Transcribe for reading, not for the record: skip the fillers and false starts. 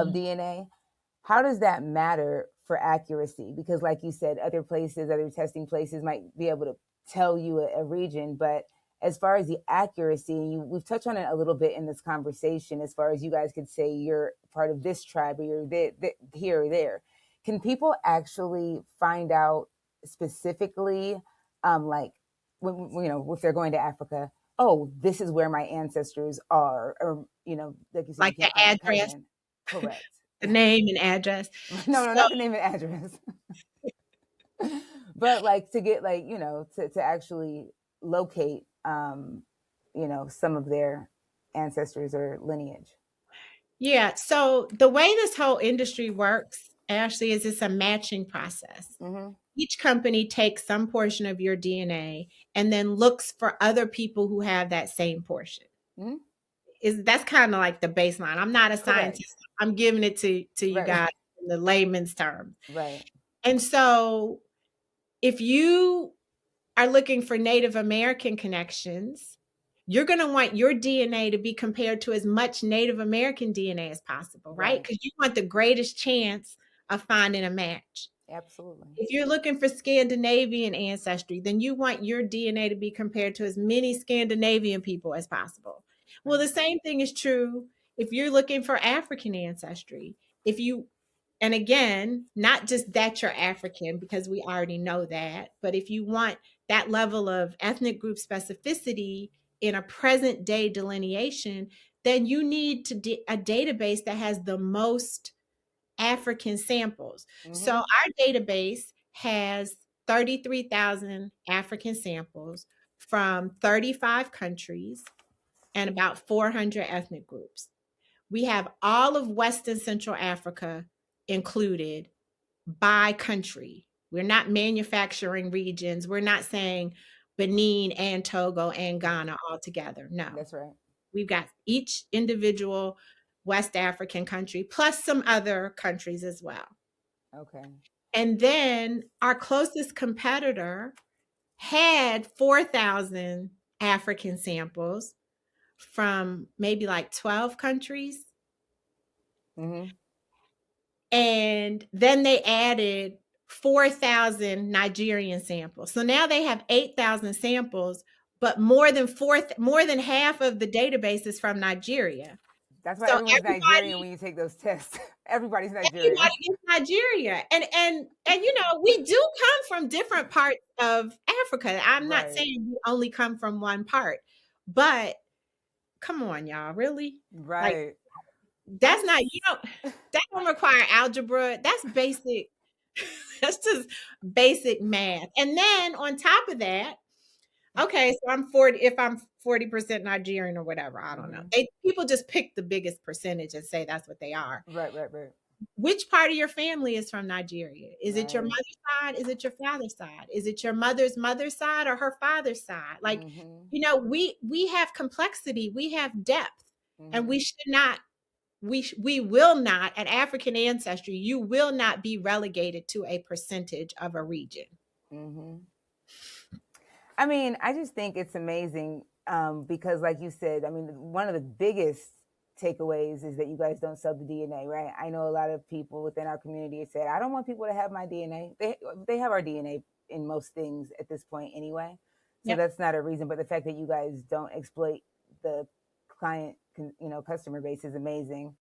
of DNA. How does that matter for accuracy? Because like you said, other places, other testing places might be able to tell you a region, but as far as the accuracy, we've touched on it a little bit in this conversation, as far as you guys could say you're part of this tribe or you're here or there. Can people actually find out specifically, like, if they're going to Africa, oh, this is where my ancestors are, or, like you said, you Like the can't find a address, cousin. Correct. the name and address. No, So not the name and address. But like to get like, to actually locate, some of their ancestors or lineage. yeah, so the way this whole industry works, Ashley, is it's a matching process. Mm-hmm. Each company takes some portion of your DNA and then looks for other people who have that same portion. Mm-hmm. That's kind of like the baseline. I'm not a Correct. scientist. I'm giving it to you Right. guys in the layman's terms. Right. And so if you are looking for Native American connections, you're going to want your DNA to be compared to as much Native American DNA as possible, right? Right. Because you want the greatest chance of finding a match. Absolutely. If you're looking for Scandinavian ancestry, then you want your DNA to be compared to as many Scandinavian people as possible. Well, the same thing is true if you're looking for African ancestry. If you, and again, not just that you're African, because we already know that, but if you want that level of ethnic group specificity in a present day delineation, then you need a database that has the most African samples. So Mm-hmm. our database has 33,000 African samples from 35 countries and about 400 ethnic groups. We have all of West and Central Africa included by country. We're not manufacturing regions. We're not saying Benin and Togo and Ghana all together. No, That's right. we've got each individual West African country plus some other countries as well. Okay. And then our closest competitor had 4,000 African samples from maybe like 12 countries. Mm-hmm. And then they added 4,000 Nigerian samples. So now they have 8,000 samples, but more than half of the database is from Nigeria. That's why So everyone's Nigerian when you take those tests. Everybody's Nigerian. everybody is Nigeria. And we do come from different parts of Africa. I'm not Right. saying we only come from one part, but come on, y'all, really? Like Right. that's not, that don't require algebra. That's basic. That's just basic math. And then on top of that, okay, so I'm 40, if I'm 40% Nigerian or whatever, I don't know. Mm-hmm. People just pick the biggest percentage and say that's what they are. Right. Right. Right. Which part of your family is from Nigeria? Is it your Right. mother's side? Is it your father's side? Is it your mother's side or her father's side? Like, Mm-hmm. we have complexity, we have depth, and Mm-hmm. we should not, we will not, at African Ancestry, you will not be relegated to a percentage of a region. Mm-hmm. I mean, I just think it's amazing, because, like you said, I mean, one of the biggest takeaways is that you guys don't sell the DNA, right? I know a lot of people within our community said, I don't want people to have my DNA. They have our DNA in most things at this point anyway. So Yep. that's not a reason. But the fact that you guys don't exploit the client, customer base is amazing.